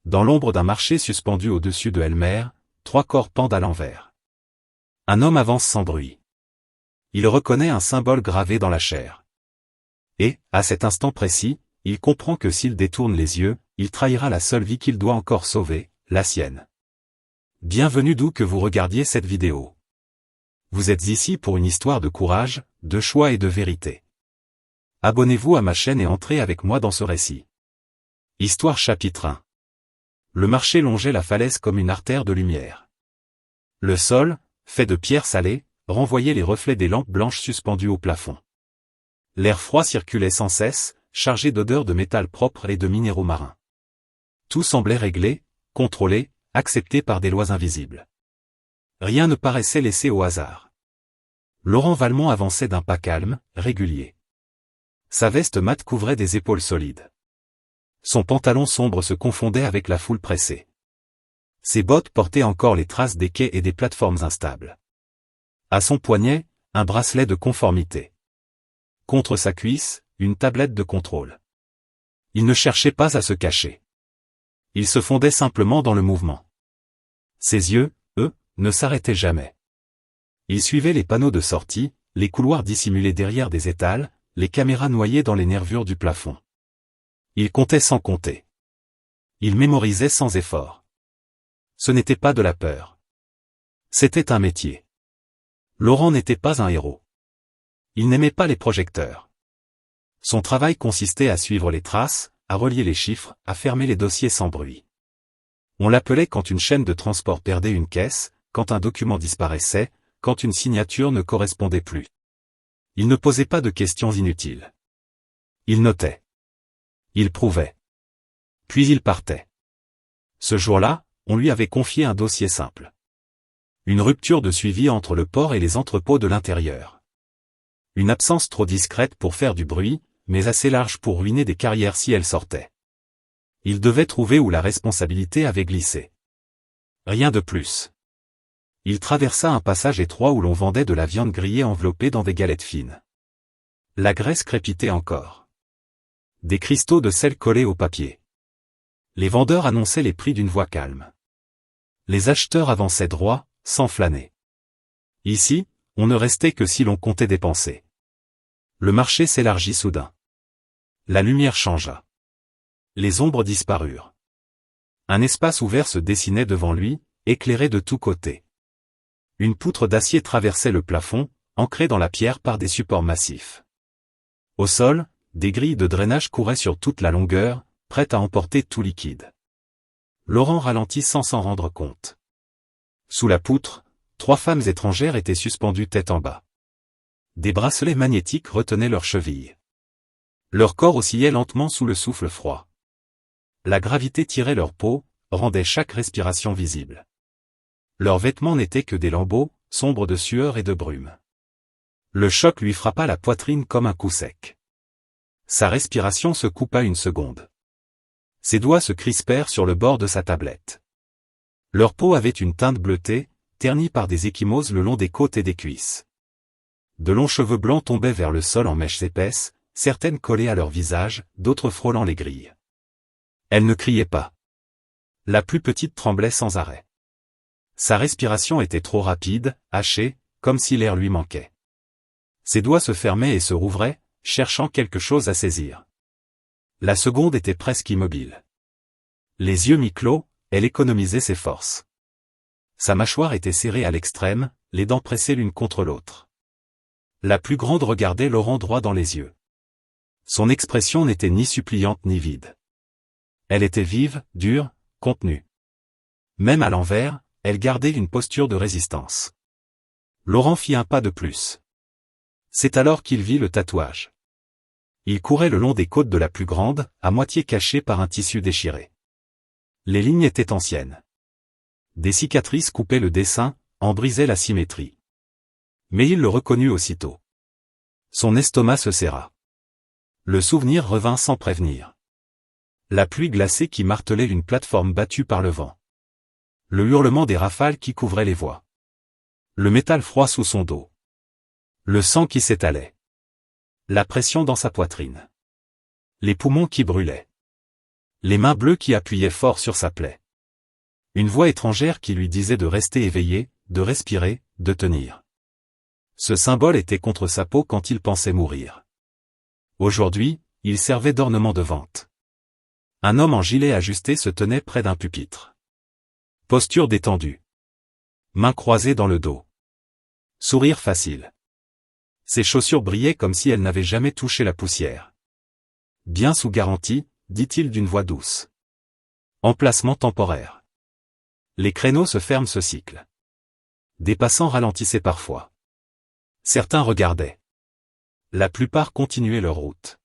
Dans l'ombre d'un marché suspendu au-dessus de Elmer, 3 corps pendent à l'envers. Un homme avance sans bruit. Il reconnaît un symbole gravé dans la chair. Et, à cet instant précis, il comprend que s'il détourne les yeux, il trahira la seule vie qu'il doit encore sauver, la sienne. Bienvenue d'où que vous regardiez cette vidéo. Vous êtes ici pour une histoire de courage, de choix et de vérité. Abonnez-vous à ma chaîne et entrez avec moi dans ce récit. Histoire chapitre 1. Le marché longeait la falaise comme une artère de lumière. Le sol, fait de pierres salées, renvoyait les reflets des lampes blanches suspendues au plafond. L'air froid circulait sans cesse, chargé d'odeurs de métal propre et de minéraux marins. Tout semblait réglé, contrôlé, accepté par des lois invisibles. Rien ne paraissait laissé au hasard. Laurent Valmont avançait d'un pas calme, régulier. Sa veste mate couvrait des épaules solides. Son pantalon sombre se confondait avec la foule pressée. Ses bottes portaient encore les traces des quais et des plateformes instables. À son poignet, un bracelet de conformité. Contre sa cuisse, une tablette de contrôle. Il ne cherchait pas à se cacher. Il se fondait simplement dans le mouvement. Ses yeux, eux, ne s'arrêtaient jamais. Il suivait les panneaux de sortie, les couloirs dissimulés derrière des étals, les caméras noyées dans les nervures du plafond. Il comptait sans compter. Il mémorisait sans effort. Ce n'était pas de la peur. C'était un métier. Laurent n'était pas un héros. Il n'aimait pas les projecteurs. Son travail consistait à suivre les traces, à relier les chiffres, à fermer les dossiers sans bruit. On l'appelait quand une chaîne de transport perdait une caisse, quand un document disparaissait, quand une signature ne correspondait plus. Il ne posait pas de questions inutiles. Il notait. Il prouvait. Puis il partait. Ce jour-là, on lui avait confié un dossier simple. Une rupture de suivi entre le port et les entrepôts de l'intérieur. Une absence trop discrète pour faire du bruit, mais assez large pour ruiner des carrières si elle sortait. Il devait trouver où la responsabilité avait glissé. Rien de plus. Il traversa un passage étroit où l'on vendait de la viande grillée enveloppée dans des galettes fines. La graisse crépitait encore. Des cristaux de sel collés au papier. Les vendeurs annonçaient les prix d'une voix calme. Les acheteurs avançaient droit, sans flâner. Ici, on ne restait que si l'on comptait dépenser. Le marché s'élargit soudain. La lumière changea. Les ombres disparurent. Un espace ouvert se dessinait devant lui, éclairé de tous côtés. Une poutre d'acier traversait le plafond, ancrée dans la pierre par des supports massifs. Au sol, des grilles de drainage couraient sur toute la longueur, prêtes à emporter tout liquide. Laurent ralentit sans s'en rendre compte. Sous la poutre, 3 femmes étrangères étaient suspendues tête en bas. Des bracelets magnétiques retenaient leurs chevilles. Leur corps oscillait lentement sous le souffle froid. La gravité tirait leur peau, rendait chaque respiration visible. Leurs vêtements n'étaient que des lambeaux, sombres de sueur et de brume. Le choc lui frappa la poitrine comme un coup sec. Sa respiration se coupa une seconde. Ses doigts se crispèrent sur le bord de sa tablette. Leur peau avait une teinte bleutée, ternie par des ecchymoses le long des côtes et des cuisses. De longs cheveux blancs tombaient vers le sol en mèches épaisses, certaines collées à leur visage, d'autres frôlant les grilles. Elle ne criait pas. La plus petite tremblait sans arrêt. Sa respiration était trop rapide, hachée, comme si l'air lui manquait. Ses doigts se fermaient et se rouvraient, cherchant quelque chose à saisir. La seconde était presque immobile. Les yeux mi-clos, elle économisait ses forces. Sa mâchoire était serrée à l'extrême, les dents pressées l'une contre l'autre. La plus grande regardait Laurent droit dans les yeux. Son expression n'était ni suppliante ni vide. Elle était vive, dure, contenue. Même à l'envers, elle gardait une posture de résistance. Laurent fit un pas de plus. C'est alors qu'il vit le tatouage. Il courait le long des côtes de la plus grande, à moitié caché par un tissu déchiré. Les lignes étaient anciennes. Des cicatrices coupaient le dessin, en brisaient la symétrie. Mais il le reconnut aussitôt. Son estomac se serra. Le souvenir revint sans prévenir. La pluie glacée qui martelait une plateforme battue par le vent. Le hurlement des rafales qui couvraient les voies. Le métal froid sous son dos. Le sang qui s'étalait. La pression dans sa poitrine. Les poumons qui brûlaient. Les mains bleues qui appuyaient fort sur sa plaie. Une voix étrangère qui lui disait de rester éveillé, de respirer, de tenir. Ce symbole était contre sa peau quand il pensait mourir. Aujourd'hui, il servait d'ornement de vente. Un homme en gilet ajusté se tenait près d'un pupitre. Posture détendue. Mains croisées dans le dos. Sourire facile. Ses chaussures brillaient comme si elles n'avaient jamais touché la poussière. Bien sous garantie, dit-il d'une voix douce. Emplacement temporaire. Les créneaux se ferment ce cycle. Des passants ralentissaient parfois. Certains regardaient. La plupart continuaient leur route.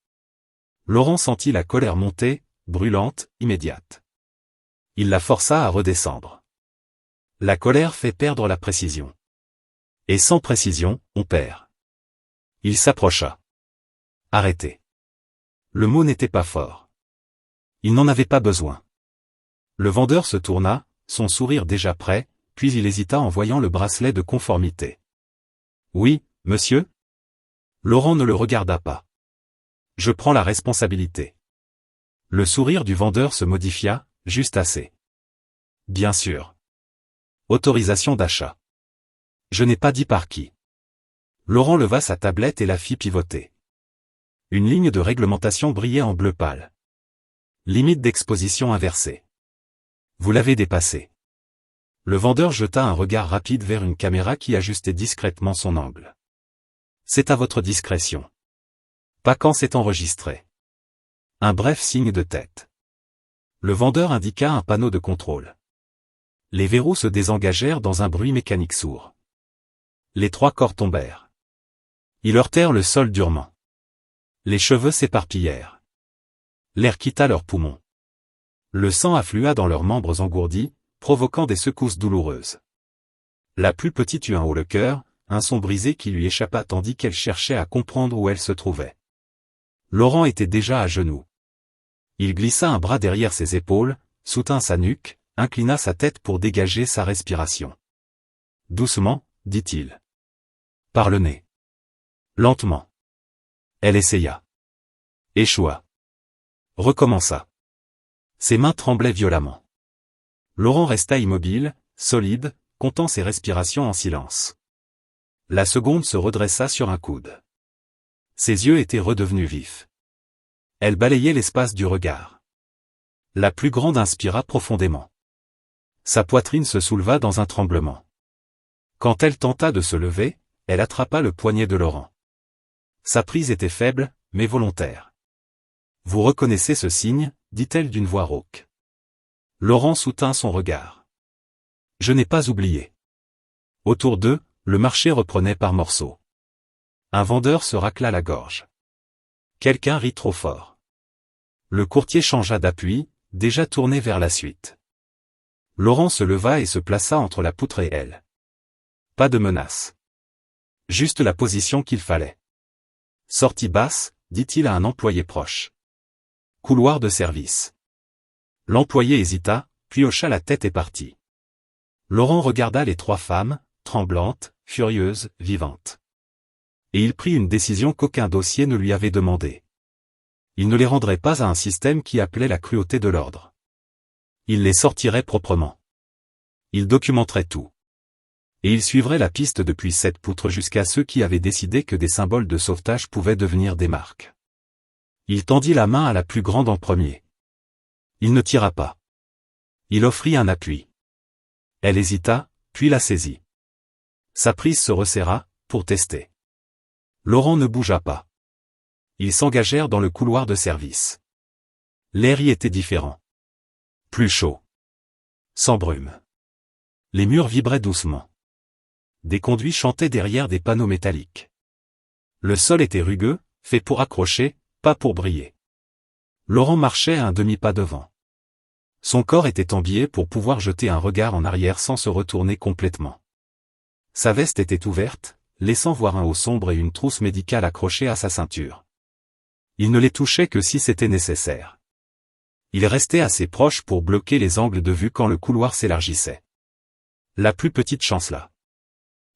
Laurent sentit la colère monter, brûlante, immédiate. Il la força à redescendre. La colère fait perdre la précision. Et sans précision, on perd. Il s'approcha. Arrêtez. Le mot n'était pas fort. Il n'en avait pas besoin. Le vendeur se tourna, son sourire déjà prêt, puis il hésita en voyant le bracelet de conformité. Oui, monsieur ? Laurent ne le regarda pas. Je prends la responsabilité. Le sourire du vendeur se modifia, juste assez. Bien sûr. Autorisation d'achat. Je n'ai pas dit par qui. Laurent leva sa tablette et la fit pivoter. Une ligne de réglementation brillait en bleu pâle. Limite d'exposition inversée. Vous l'avez dépassé. Le vendeur jeta un regard rapide vers une caméra qui ajustait discrètement son angle. C'est à votre discrétion. Pas quand c'est enregistré. Un bref signe de tête. Le vendeur indiqua un panneau de contrôle. Les verrous se désengagèrent dans un bruit mécanique sourd. Les 3 corps tombèrent. Ils heurtèrent le sol durement. Les cheveux s'éparpillèrent. L'air quitta leurs poumons. Le sang afflua dans leurs membres engourdis, provoquant des secousses douloureuses. La plus petite eut un haut le cœur, un son brisé qui lui échappa tandis qu'elle cherchait à comprendre où elle se trouvait. Laurent était déjà à genoux. Il glissa un bras derrière ses épaules, soutint sa nuque, inclina sa tête pour dégager sa respiration. Doucement, dit-il. Par le nez. Lentement. Elle essaya. Échoua. Recommença. Ses mains tremblaient violemment. Laurent resta immobile, solide, comptant ses respirations en silence. La seconde se redressa sur un coude. Ses yeux étaient redevenus vifs. Elle balayait l'espace du regard. La plus grande inspira profondément. Sa poitrine se souleva dans un tremblement. Quand elle tenta de se lever, elle attrapa le poignet de Laurent. Sa prise était faible, mais volontaire. Vous reconnaissez ce signe, dit-elle d'une voix rauque. Laurent soutint son regard. Je n'ai pas oublié. Autour d'eux, le marché reprenait par morceaux. Un vendeur se racla la gorge. Quelqu'un rit trop fort. Le courtier changea d'appui, déjà tourné vers la suite. Laurent se leva et se plaça entre la poutre et elle. Pas de menace. Juste la position qu'il fallait. Sortie basse, dit-il à un employé proche. Couloir de service. L'employé hésita, puis hocha la tête et partit. Laurent regarda les 3 femmes, tremblantes, furieuses, vivantes. Et il prit une décision qu'aucun dossier ne lui avait demandée. Il ne les rendrait pas à un système qui appelait la cruauté de l'ordre. Il les sortirait proprement. Il documenterait tout. Et il suivrait la piste depuis cette poutre jusqu'à ceux qui avaient décidé que des symboles de sauvetage pouvaient devenir des marques. Il tendit la main à la plus grande en premier. Il ne tira pas. Il offrit un appui. Elle hésita, puis la saisit. Sa prise se resserra, pour tester. Laurent ne bougea pas. Ils s'engagèrent dans le couloir de service. L'air y était différent. Plus chaud. Sans brume. Les murs vibraient doucement. Des conduits chantaient derrière des panneaux métalliques. Le sol était rugueux, fait pour accrocher, pas pour briller. Laurent marchait à un demi-pas devant. Son corps était embillé pour pouvoir jeter un regard en arrière sans se retourner complètement. Sa veste était ouverte, laissant voir un haut sombre et une trousse médicale accrochée à sa ceinture. Il ne les touchait que si c'était nécessaire. Il restait assez proche pour bloquer les angles de vue quand le couloir s'élargissait. La plus petite chancela.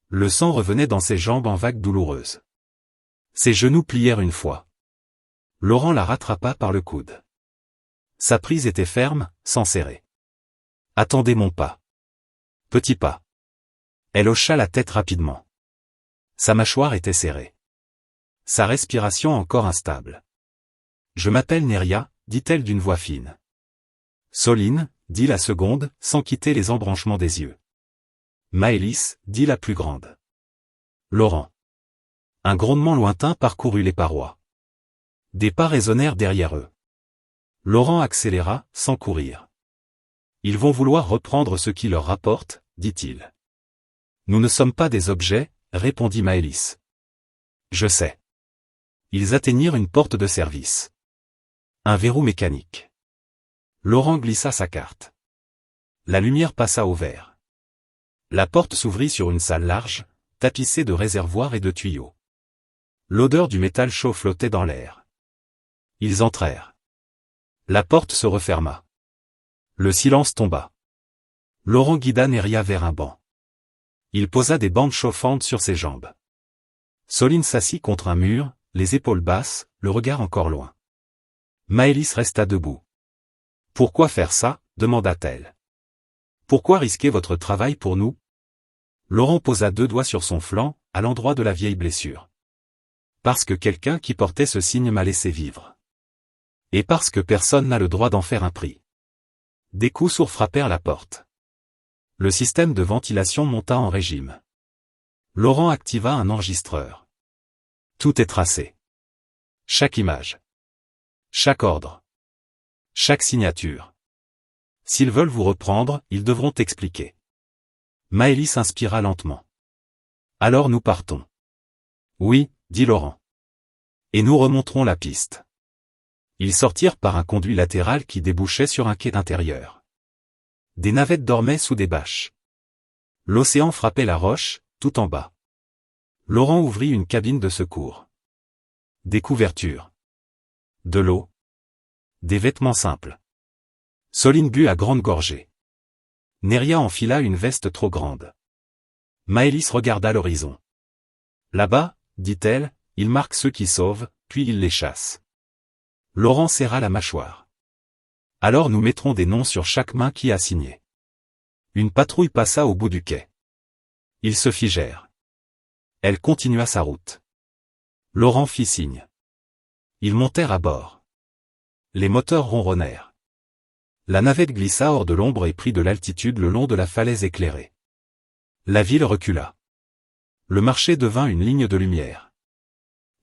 Le sang revenait dans ses jambes en vagues douloureuses. Ses genoux plièrent une fois. Laurent la rattrapa par le coude. Sa prise était ferme, sans serrer. Attendez mon pas. Petit pas. Elle hocha la tête rapidement. Sa mâchoire était serrée. Sa respiration encore instable. Je m'appelle Neria, dit-elle d'une voix fine. Soline, dit la seconde, sans quitter les embranchements des yeux. Maëlys, dit la plus grande. Laurent. Un grondement lointain parcourut les parois. Des pas résonnèrent derrière eux. Laurent accéléra, sans courir. Ils vont vouloir reprendre ce qui leur rapporte, dit-il. Nous ne sommes pas des objets, répondit Maëlys. Je sais. Ils atteignirent une porte de service. Un verrou mécanique. Laurent glissa sa carte. La lumière passa au vert. La porte s'ouvrit sur une salle large, tapissée de réservoirs et de tuyaux. L'odeur du métal chaud flottait dans l'air. Ils entrèrent. La porte se referma. Le silence tomba. Laurent guida Neria vers un banc. Il posa des bandes chauffantes sur ses jambes. Soline s'assit contre un mur, les épaules basses, le regard encore loin. Maëlys resta debout. « Pourquoi faire ça ?» demanda-t-elle. « Pourquoi risquer votre travail pour nous ?» Laurent posa 2 doigts sur son flanc, à l'endroit de la vieille blessure. « Parce que quelqu'un qui portait ce signe m'a laissé vivre. Et parce que personne n'a le droit d'en faire un prix. » Des coups sourds frappèrent la porte. Le système de ventilation monta en régime. Laurent activa un enregistreur. Tout est tracé. Chaque image. Chaque ordre. Chaque signature. S'ils veulent vous reprendre, ils devront expliquer. Maëlys inspira lentement. Alors nous partons. Oui, dit Laurent. Et nous remonterons la piste. Ils sortirent par un conduit latéral qui débouchait sur un quai intérieur. Des navettes dormaient sous des bâches. L'océan frappait la roche, tout en bas. Laurent ouvrit une cabine de secours. Des couvertures. De l'eau. Des vêtements simples. Soline but à grande gorgée. Neria enfila une veste trop grande. Maëlys regarda l'horizon. Là-bas, dit-elle, il marque ceux qui sauvent, puis il les chasse. Laurent serra la mâchoire. Alors nous mettrons des noms sur chaque main qui a signé. Une patrouille passa au bout du quai. Ils se figèrent. Elle continua sa route. Laurent fit signe. Ils montèrent à bord. Les moteurs ronronnèrent. La navette glissa hors de l'ombre et prit de l'altitude le long de la falaise éclairée. La ville recula. Le marché devint une ligne de lumière.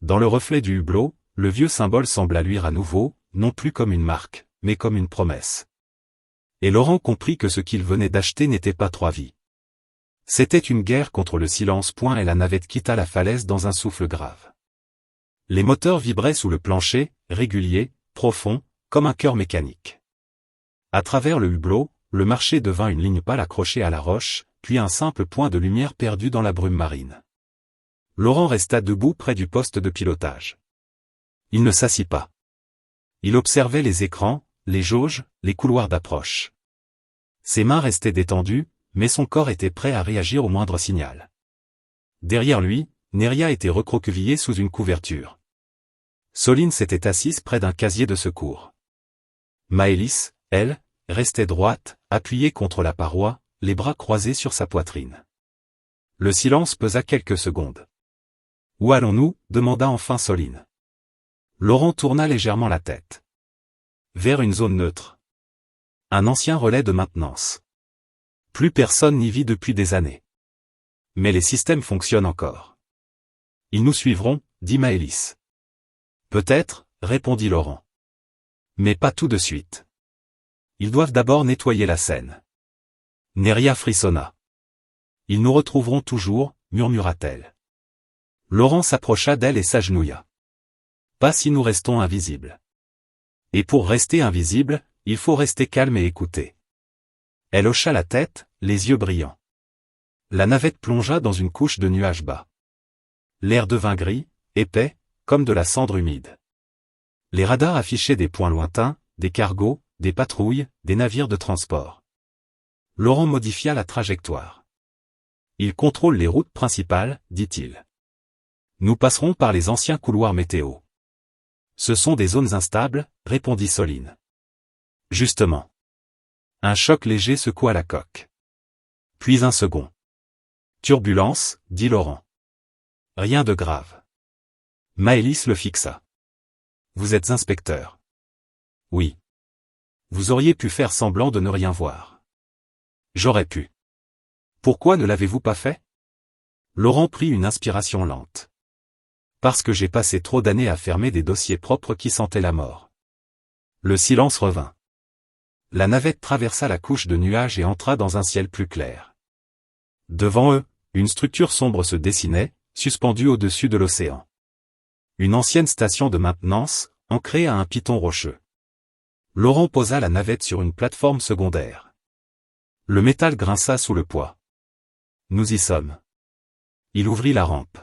Dans le reflet du hublot, le vieux symbole sembla luire à nouveau, non plus comme une marque, mais comme une promesse. Et Laurent comprit que ce qu'il venait d'acheter n'était pas 3 vies. C'était une guerre contre le silence. Et la navette quitta la falaise dans un souffle grave. Les moteurs vibraient sous le plancher, réguliers, profonds, comme un cœur mécanique. À travers le hublot, le marché devint une ligne pâle accrochée à la roche, puis un simple point de lumière perdu dans la brume marine. Laurent resta debout près du poste de pilotage. Il ne s'assit pas. Il observait les écrans, les jauges, les couloirs d'approche. Ses mains restaient détendues, mais son corps était prêt à réagir au moindre signal. Derrière lui, Neria était recroquevillée sous une couverture. Soline s'était assise près d'un casier de secours. Maëlys, elle, restait droite, appuyée contre la paroi, les bras croisés sur sa poitrine. Le silence pesa quelques secondes. « Où allons-nous » demanda enfin Soline. Laurent tourna légèrement la tête. Vers une zone neutre. Un ancien relais de maintenance. Plus personne n'y vit depuis des années. Mais les systèmes fonctionnent encore. Ils nous suivront, dit Maëlys. Peut-être, répondit Laurent. Mais pas tout de suite. Ils doivent d'abord nettoyer la Seine. Neria frissonna. Ils nous retrouveront toujours, murmura-t-elle. Laurent s'approcha d'elle et s'agenouilla. Pas si nous restons invisibles. Et pour rester invisible, il faut rester calme et écouter. Elle hocha la tête, les yeux brillants. La navette plongea dans une couche de nuages bas. L'air devint gris, épais, comme de la cendre humide. Les radars affichaient des points lointains, des cargos, des patrouilles, des navires de transport. Laurent modifia la trajectoire. Ils contrôlent les routes principales, dit-il. Nous passerons par les anciens couloirs météo. Ce sont des zones instables, répondit Soline. Justement. Un choc léger secoua la coque. Puis un second. Turbulence, dit Laurent. Rien de grave. Maëlys le fixa. Vous êtes inspecteur. Oui. Vous auriez pu faire semblant de ne rien voir. J'aurais pu. Pourquoi ne l'avez-vous pas fait? Laurent prit une inspiration lente. Parce que j'ai passé trop d'années à fermer des dossiers propres qui sentaient la mort. Le silence revint. La navette traversa la couche de nuages et entra dans un ciel plus clair. Devant eux, une structure sombre se dessinait, suspendue au-dessus de l'océan. Une ancienne station de maintenance, ancrée à un piton rocheux. Laurent posa la navette sur une plateforme secondaire. Le métal grinça sous le poids. Nous y sommes. Il ouvrit la rampe.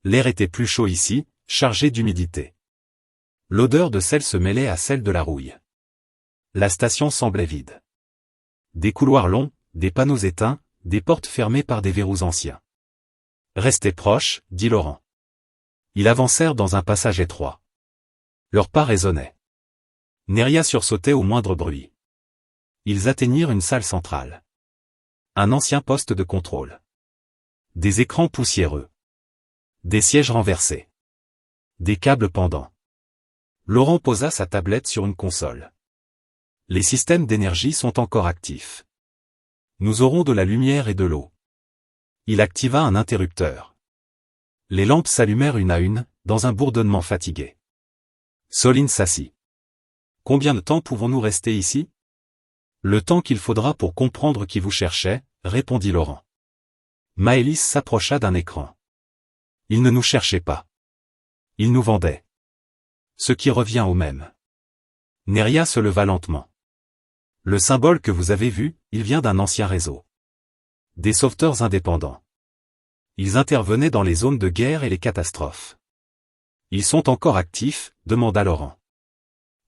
L'air était plus chaud ici, chargé d'humidité. L'odeur de sel se mêlait à celle de la rouille. La station semblait vide. Des couloirs longs, des panneaux éteints, des portes fermées par des verrous anciens. Restez proches, dit Laurent. Ils avancèrent dans un passage étroit. Leurs pas résonnaient. Neria sursautait au moindre bruit. Ils atteignirent une salle centrale. Un ancien poste de contrôle. Des écrans poussiéreux. Des sièges renversés. Des câbles pendants. Laurent posa sa tablette sur une console. Les systèmes d'énergie sont encore actifs. Nous aurons de la lumière et de l'eau. Il activa un interrupteur. Les lampes s'allumèrent une à une, dans un bourdonnement fatigué. Soline s'assit. Combien de temps pouvons-nous rester ici? Le temps qu'il faudra pour comprendre qui vous cherchait, répondit Laurent. Maëlys s'approcha d'un écran. Il ne nous cherchait pas. Il nous vendait. Ce qui revient au même. Neria se leva lentement. Le symbole que vous avez vu, il vient d'un ancien réseau. Des sauveteurs indépendants. Ils intervenaient dans les zones de guerre et les catastrophes. Ils sont encore actifs, demanda Laurent.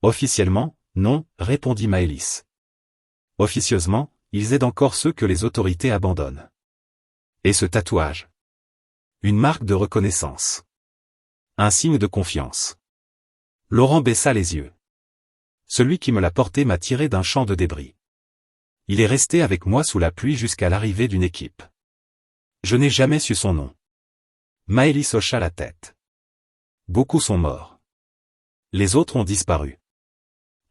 Officiellement, non, répondit Maëlys. Officieusement, ils aident encore ceux que les autorités abandonnent. Et ce tatouage? Une marque de reconnaissance. Un signe de confiance. Laurent baissa les yeux. Celui qui me l'a porté m'a tiré d'un champ de débris. Il est resté avec moi sous la pluie jusqu'à l'arrivée d'une équipe. Je n'ai jamais su son nom. Maëlys hocha la tête. Beaucoup sont morts. Les autres ont disparu.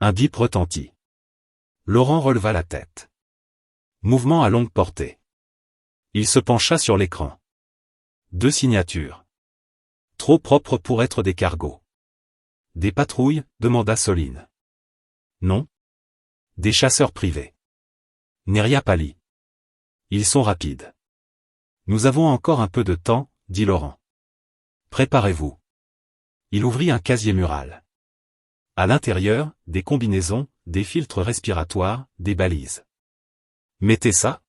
Un bip retentit. Laurent releva la tête. Mouvement à longue portée. Il se pencha sur l'écran. 2 signatures. Trop propres pour être des cargos. Des patrouilles, demanda Soline. Non. Des chasseurs privés. Neria pâlit. Ils sont rapides. Nous avons encore un peu de temps, dit Laurent. Préparez-vous. Il ouvrit un casier mural. À l'intérieur, des combinaisons, des filtres respiratoires, des balises. Mettez ça.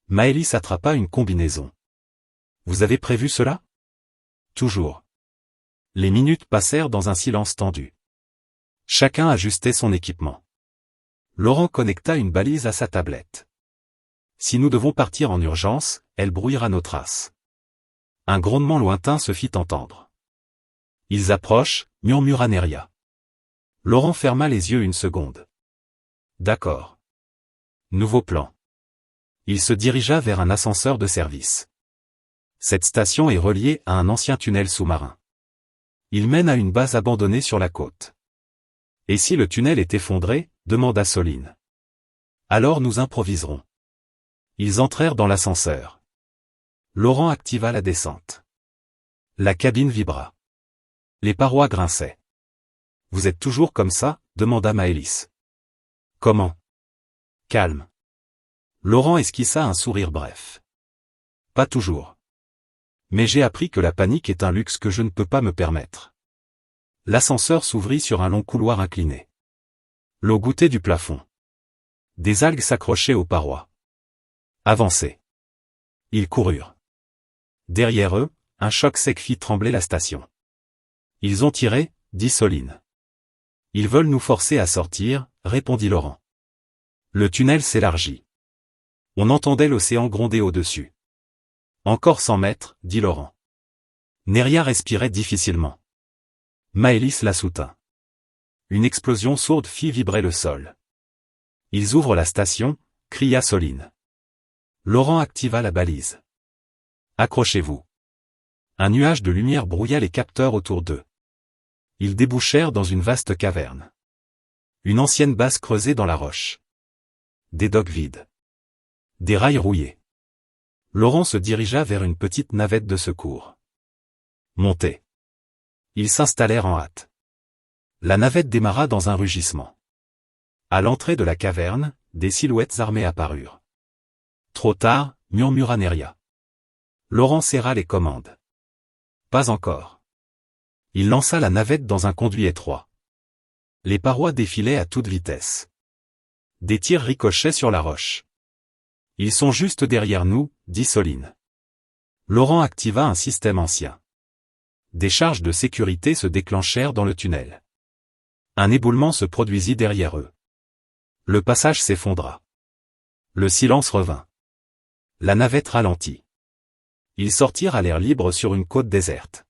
Maëlys attrapa une combinaison. Vous avez prévu cela? Toujours. Les minutes passèrent dans un silence tendu. Chacun ajustait son équipement. Laurent connecta une balise à sa tablette. Si nous devons partir en urgence, elle brouillera nos traces. Un grondement lointain se fit entendre. Ils approchent, murmura Neria. Laurent ferma les yeux une seconde. D'accord. Nouveau plan. Il se dirigea vers un ascenseur de service. Cette station est reliée à un ancien tunnel sous-marin. Il mène à une base abandonnée sur la côte. Et si le tunnel est effondré, demanda Soline. Alors nous improviserons. Ils entrèrent dans l'ascenseur. Laurent activa la descente. La cabine vibra. Les parois grinçaient. Vous êtes toujours comme ça, demanda Maëlys. Comment? Calme. Laurent esquissa un sourire bref. Pas toujours. Mais j'ai appris que la panique est un luxe que je ne peux pas me permettre. L'ascenseur s'ouvrit sur un long couloir incliné. L'eau gouttait du plafond. Des algues s'accrochaient aux parois. Avancez. Ils coururent. Derrière eux, un choc sec fit trembler la station. Ils ont tiré, dit Soline. Ils veulent nous forcer à sortir, répondit Laurent. Le tunnel s'élargit. On entendait l'océan gronder au-dessus. Encore 100 mètres, dit Laurent. Neria respirait difficilement. Maëlys la soutint. Une explosion sourde fit vibrer le sol. Ils ouvrent la station, cria Soline. Laurent activa la balise. Accrochez-vous. Un nuage de lumière brouilla les capteurs autour d'eux. Ils débouchèrent dans une vaste caverne. Une ancienne base creusée dans la roche. Des docks vides. Des rails rouillés. Laurent se dirigea vers une petite navette de secours. Montez. Ils s'installèrent en hâte. La navette démarra dans un rugissement. À l'entrée de la caverne, des silhouettes armées apparurent. Trop tard, murmura Neria. Laurent serra les commandes. Pas encore. Il lança la navette dans un conduit étroit. Les parois défilaient à toute vitesse. Des tirs ricochaient sur la roche. Ils sont juste derrière nous, dit Soline. Laurent activa un système ancien. Des charges de sécurité se déclenchèrent dans le tunnel. Un éboulement se produisit derrière eux. Le passage s'effondra. Le silence revint. La navette ralentit. Ils sortirent à l'air libre sur une côte déserte.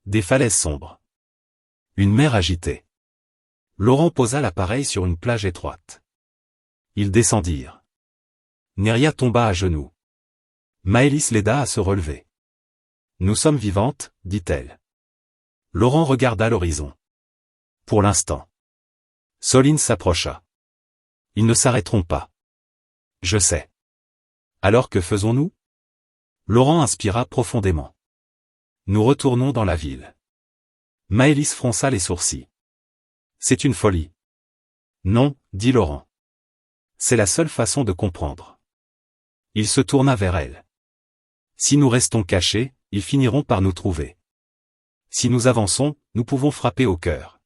Des falaises sombres. Une mer agitée. Laurent posa l'appareil sur une plage étroite. Ils descendirent. Neria tomba à genoux. Maëlys l'aida à se relever. Nous sommes vivantes, dit-elle. Laurent regarda l'horizon. Pour l'instant. Soline s'approcha. Ils ne s'arrêteront pas. Je sais. Alors que faisons-nous? Laurent inspira profondément. Nous retournons dans la ville. Maëlys fronça les sourcils. C'est une folie. Non, dit Laurent. C'est la seule façon de comprendre. Il se tourna vers elle. Si nous restons cachés, ils finiront par nous trouver. Si nous avançons, nous pouvons frapper au cœur.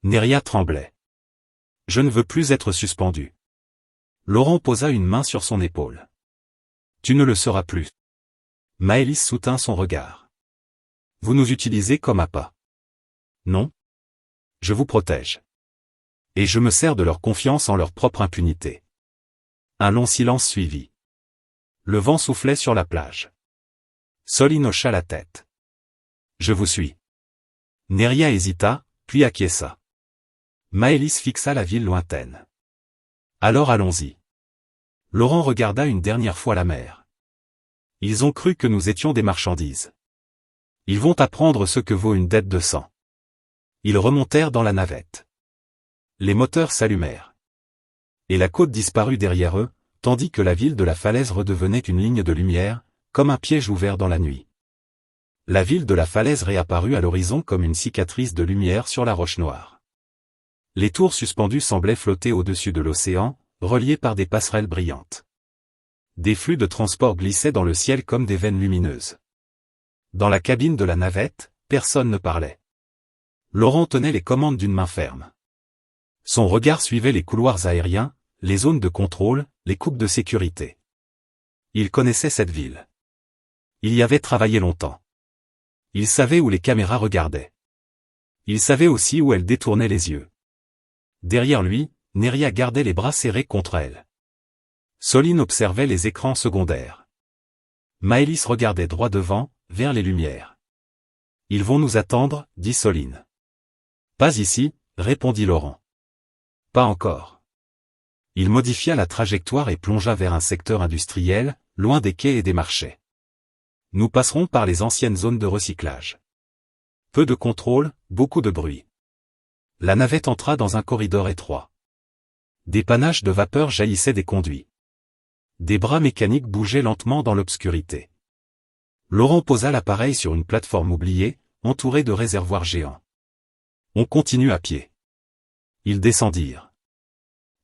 Neria tremblait. Je ne veux plus être suspendu. Laurent posa une main sur son épaule. Tu ne le seras plus. Maëlys soutint son regard. Vous nous utilisez comme appât. Non. Je vous protège. Et je me sers de leur confiance en leur propre impunité. Un long silence suivit. Le vent soufflait sur la plage. Soline hocha la tête. Je vous suis. Neria hésita, puis acquiesça. Maëlys fixa la ville lointaine. Alors allons-y. Laurent regarda une dernière fois la mer. Ils ont cru que nous étions des marchandises. Ils vont apprendre ce que vaut une dette de sang. Ils remontèrent dans la navette. Les moteurs s'allumèrent. Et la côte disparut derrière eux, tandis que la ville de la falaise redevenait une ligne de lumière, comme un piège ouvert dans la nuit. La ville de la falaise réapparut à l'horizon comme une cicatrice de lumière sur la roche noire. Les tours suspendues semblaient flotter au-dessus de l'océan, reliées par des passerelles brillantes. Des flux de transport glissaient dans le ciel comme des veines lumineuses. Dans la cabine de la navette, personne ne parlait. Laurent tenait les commandes d'une main ferme. Son regard suivait les couloirs aériens, les zones de contrôle, les coupes de sécurité. Il connaissait cette ville. Il y avait travaillé longtemps. Il savait où les caméras regardaient. Il savait aussi où elles détournaient les yeux. Derrière lui, Neria gardait les bras serrés contre elle. Soline observait les écrans secondaires. Maëlys regardait droit devant, vers les lumières. Ils vont nous attendre, dit Soline. Pas ici, répondit Laurent. Pas encore. Il modifia la trajectoire et plongea vers un secteur industriel, loin des quais et des marchés. Nous passerons par les anciennes zones de recyclage. Peu de contrôle, beaucoup de bruit. La navette entra dans un corridor étroit. Des panaches de vapeur jaillissaient des conduits. Des bras mécaniques bougeaient lentement dans l'obscurité. Laurent posa l'appareil sur une plateforme oubliée, entourée de réservoirs géants. On continue à pied. Ils descendirent.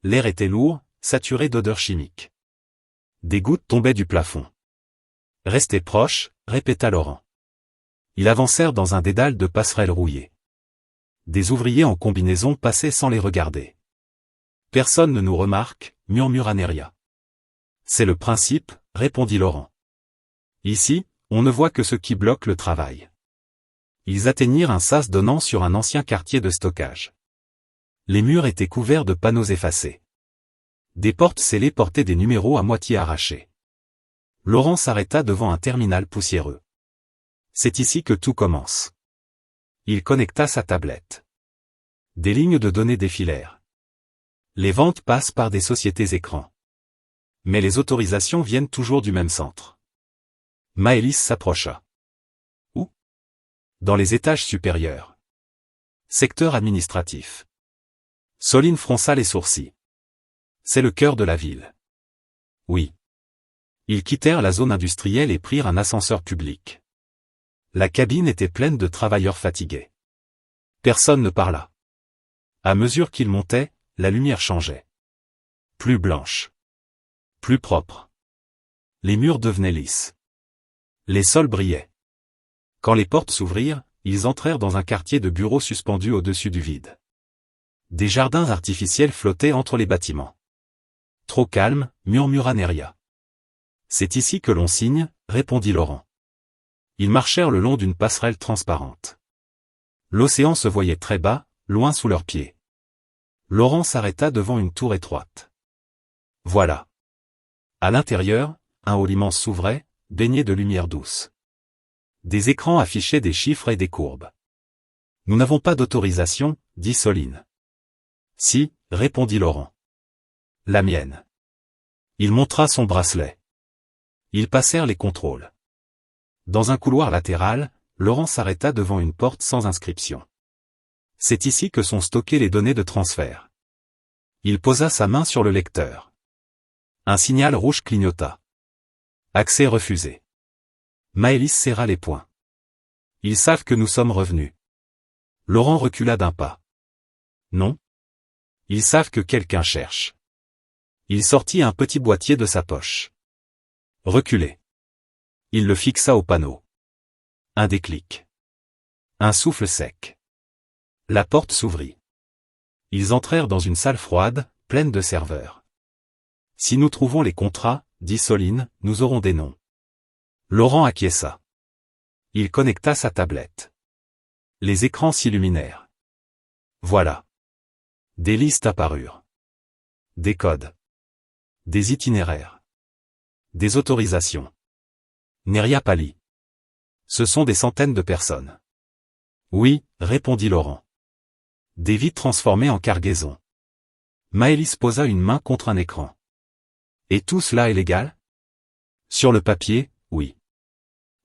L'air était lourd, saturé d'odeurs chimiques. Des gouttes tombaient du plafond. Restez proches, répéta Laurent. Ils avancèrent dans un dédale de passerelles rouillées. Des ouvriers en combinaison passaient sans les regarder. Personne ne nous remarque, murmura Neria. C'est le principe, répondit Laurent. Ici, on ne voit que ce qui bloque le travail. Ils atteignirent un sas donnant sur un ancien quartier de stockage. Les murs étaient couverts de panneaux effacés. Des portes scellées portaient des numéros à moitié arrachés. Laurent s'arrêta devant un terminal poussiéreux. C'est ici que tout commence. Il connecta sa tablette. Des lignes de données défilèrent. Les ventes passent par des sociétés écrans. Mais les autorisations viennent toujours du même centre. Maëlys s'approcha. Où? Dans les étages supérieurs. Secteur administratif. Soline fronça les sourcils. C'est le cœur de la ville. Oui. Ils quittèrent la zone industrielle et prirent un ascenseur public. La cabine était pleine de travailleurs fatigués. Personne ne parla. À mesure qu'ils montaient, la lumière changeait. Plus blanche. Plus propre. Les murs devenaient lisses. Les sols brillaient. Quand les portes s'ouvrirent, ils entrèrent dans un quartier de bureaux suspendus au-dessus du vide. Des jardins artificiels flottaient entre les bâtiments. Trop calme, murmura Neria. C'est ici que l'on signe, répondit Laurent. Ils marchèrent le long d'une passerelle transparente. L'océan se voyait très bas, loin sous leurs pieds. Laurent s'arrêta devant une tour étroite. Voilà. À l'intérieur, un hall immense s'ouvrait, baigné de lumière douce. Des écrans affichaient des chiffres et des courbes. Nous n'avons pas d'autorisation, dit Soline. Si, répondit Laurent. La mienne. Il montra son bracelet. Ils passèrent les contrôles. Dans un couloir latéral, Laurent s'arrêta devant une porte sans inscription. C'est ici que sont stockées les données de transfert. Il posa sa main sur le lecteur. Un signal rouge clignota. Accès refusé. Maëlys serra les poings. Ils savent que nous sommes revenus. Laurent recula d'un pas. Non. Ils savent que quelqu'un cherche. Il sortit un petit boîtier de sa poche. Reculez. Il le fixa au panneau. Un déclic. Un souffle sec. La porte s'ouvrit. Ils entrèrent dans une salle froide, pleine de serveurs. Si nous trouvons les contrats, dit Soline, nous aurons des noms. Laurent acquiesça. Il connecta sa tablette. Les écrans s'illuminèrent. Voilà. Des listes apparurent. Des codes. Des itinéraires. Des autorisations. Neria pâlit. Ce sont des centaines de personnes. Oui, répondit Laurent. Des vies transformées en cargaison. Maëlys posa une main contre un écran. Et tout cela est légal? Sur le papier, oui.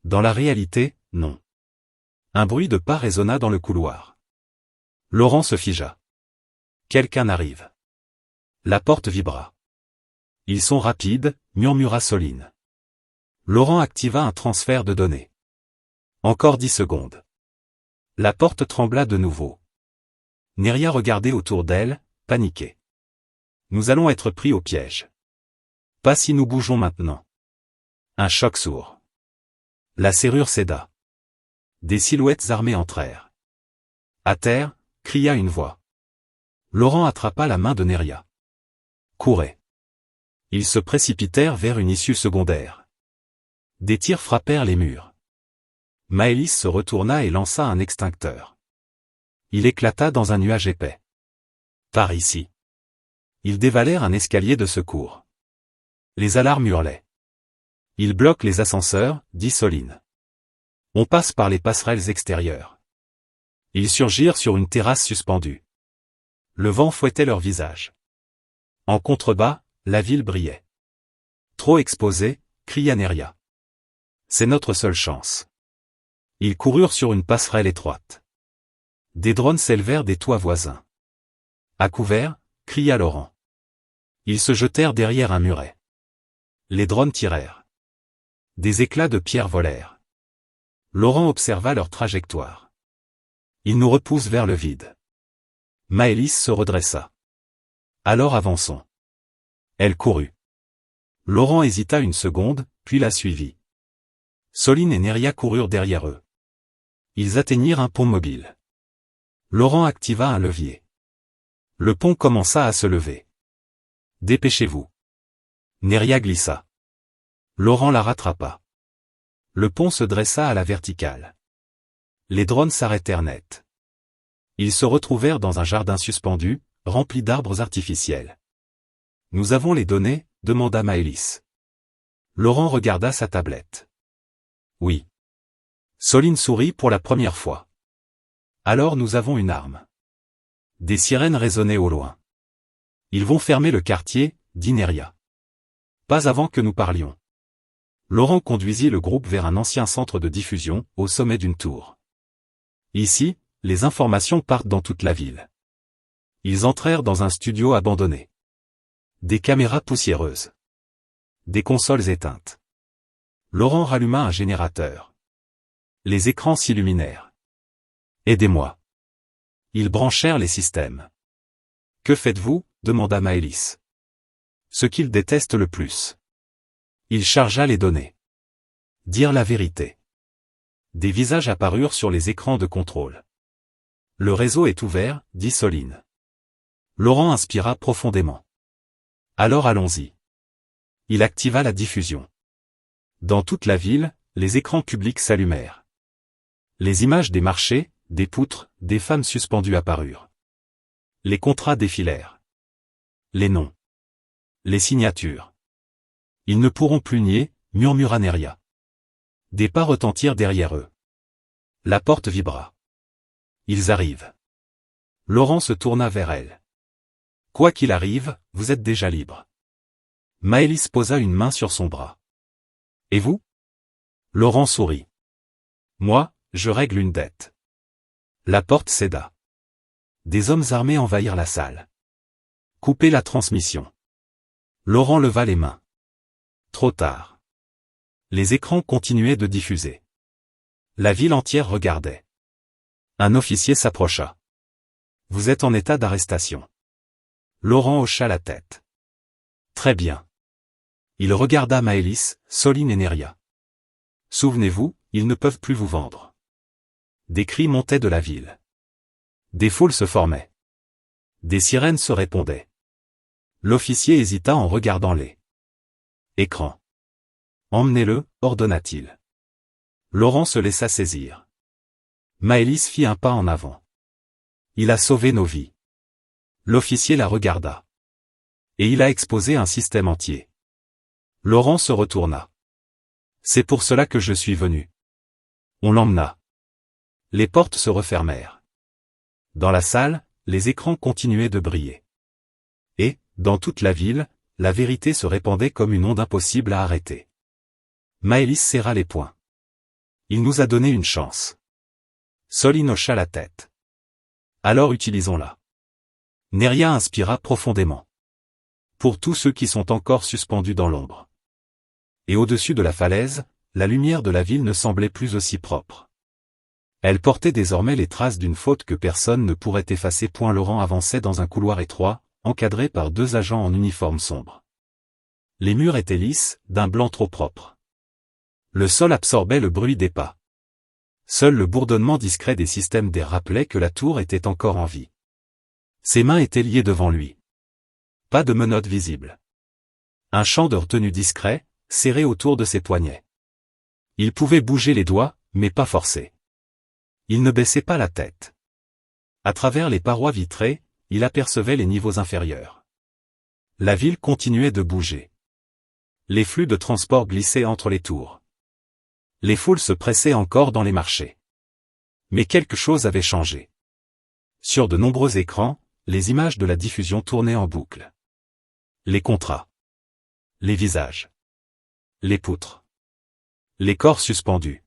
Dans la réalité, non. Un bruit de pas résonna dans le couloir. Laurent se figea. Quelqu'un arrive. La porte vibra. Ils sont rapides, murmura Soline. Laurent activa un transfert de données. Encore 10 secondes. La porte trembla de nouveau. Neria regardait autour d'elle, paniquée. Nous allons être pris au piège. Pas si nous bougeons maintenant. Un choc sourd. La serrure céda. Des silhouettes armées entrèrent. À terre, cria une voix. Laurent attrapa la main de Neria. Courez. Ils se précipitèrent vers une issue secondaire. Des tirs frappèrent les murs. Maëlys se retourna et lança un extincteur. Il éclata dans un nuage épais. Par ici. Ils dévalèrent un escalier de secours. Les alarmes hurlaient. Ils bloquent les ascenseurs, dit Soline. On passe par les passerelles extérieures. Ils surgirent sur une terrasse suspendue. Le vent fouettait leurs visages. En contrebas, la ville brillait. Trop exposée, cria Neria. C'est notre seule chance. Ils coururent sur une passerelle étroite. Des drones s'élevèrent des toits voisins. À couvert, cria Laurent. Ils se jetèrent derrière un muret. Les drones tirèrent. Des éclats de pierre volèrent. Laurent observa leur trajectoire. Ils nous repoussent vers le vide. Maëlys se redressa. Alors avançons. Elle courut. Laurent hésita une seconde, puis la suivit. Soline et Neria coururent derrière eux. Ils atteignirent un pont mobile. Laurent activa un levier. Le pont commença à se lever. Dépêchez-vous. Neria glissa. Laurent la rattrapa. Le pont se dressa à la verticale. Les drones s'arrêtèrent net. Ils se retrouvèrent dans un jardin suspendu, rempli d'arbres artificiels. Nous avons les données, demanda Maëlys. Laurent regarda sa tablette. Oui. Soline sourit pour la première fois. Alors nous avons une arme. Des sirènes résonnaient au loin. Ils vont fermer le quartier, dit Neria. Pas avant que nous parlions. Laurent conduisit le groupe vers un ancien centre de diffusion, au sommet d'une tour. Ici, les informations partent dans toute la ville. Ils entrèrent dans un studio abandonné. Des caméras poussiéreuses. Des consoles éteintes. Laurent ralluma un générateur. Les écrans s'illuminèrent. Aidez-moi. Ils branchèrent les systèmes. Que faites-vous ? Demanda Maëlys. Ce qu'il déteste le plus. Il chargea les données. Dire la vérité. Des visages apparurent sur les écrans de contrôle. Le réseau est ouvert, dit Soline. Laurent inspira profondément. Alors allons-y. Il activa la diffusion. Dans toute la ville, les écrans publics s'allumèrent. Les images des marchés, des poutres, des femmes suspendues apparurent. Les contrats défilèrent. Les noms. Les signatures. Ils ne pourront plus nier, murmura Neria. Des pas retentirent derrière eux. La porte vibra. Ils arrivent. Laurent se tourna vers elle. Quoi qu'il arrive, vous êtes déjà libre. Maëlys posa une main sur son bras. Et vous ? Laurent sourit. Moi, je règle une dette. La porte céda. Des hommes armés envahirent la salle. Coupez la transmission. Laurent leva les mains. Trop tard. Les écrans continuaient de diffuser. La ville entière regardait. Un officier s'approcha. Vous êtes en état d'arrestation. Laurent hocha la tête. Très bien. Il regarda Maëlys, Soline et Neria. Souvenez-vous, ils ne peuvent plus vous vendre. Des cris montaient de la ville. Des foules se formaient. Des sirènes se répondaient. L'officier hésita en regardant les écrans. Emmenez-le, ordonna-t-il. Laurent se laissa saisir. Maëlys fit un pas en avant. Il a sauvé nos vies. L'officier la regarda. Et il a exposé un système entier. Laurent se retourna. C'est pour cela que je suis venu. On l'emmena. Les portes se refermèrent. Dans la salle, les écrans continuaient de briller. Et, dans toute la ville, la vérité se répandait comme une onde impossible à arrêter. Maëlys serra les poings. Il nous a donné une chance. Soline hocha la tête. Alors utilisons-la. Neria inspira profondément. Pour tous ceux qui sont encore suspendus dans l'ombre. Et au-dessus de la falaise, la lumière de la ville ne semblait plus aussi propre. Elle portait désormais les traces d'une faute que personne ne pourrait effacer. Laurent avançait dans un couloir étroit, encadré par deux agents en uniforme sombre. Les murs étaient lisses, d'un blanc trop propre. Le sol absorbait le bruit des pas. Seul le bourdonnement discret des systèmes d'air rappelait que la tour était encore en vie. Ses mains étaient liées devant lui. Pas de menottes visibles. Un champ de retenue discret, serré autour de ses poignets. Il pouvait bouger les doigts, mais pas forcer. Il ne baissait pas la tête. À travers les parois vitrées, il apercevait les niveaux inférieurs. La ville continuait de bouger. Les flux de transport glissaient entre les tours. Les foules se pressaient encore dans les marchés. Mais quelque chose avait changé. Sur de nombreux écrans, les images de la diffusion tournaient en boucle. Les contrats. Les visages. Les poutres. Les corps suspendus.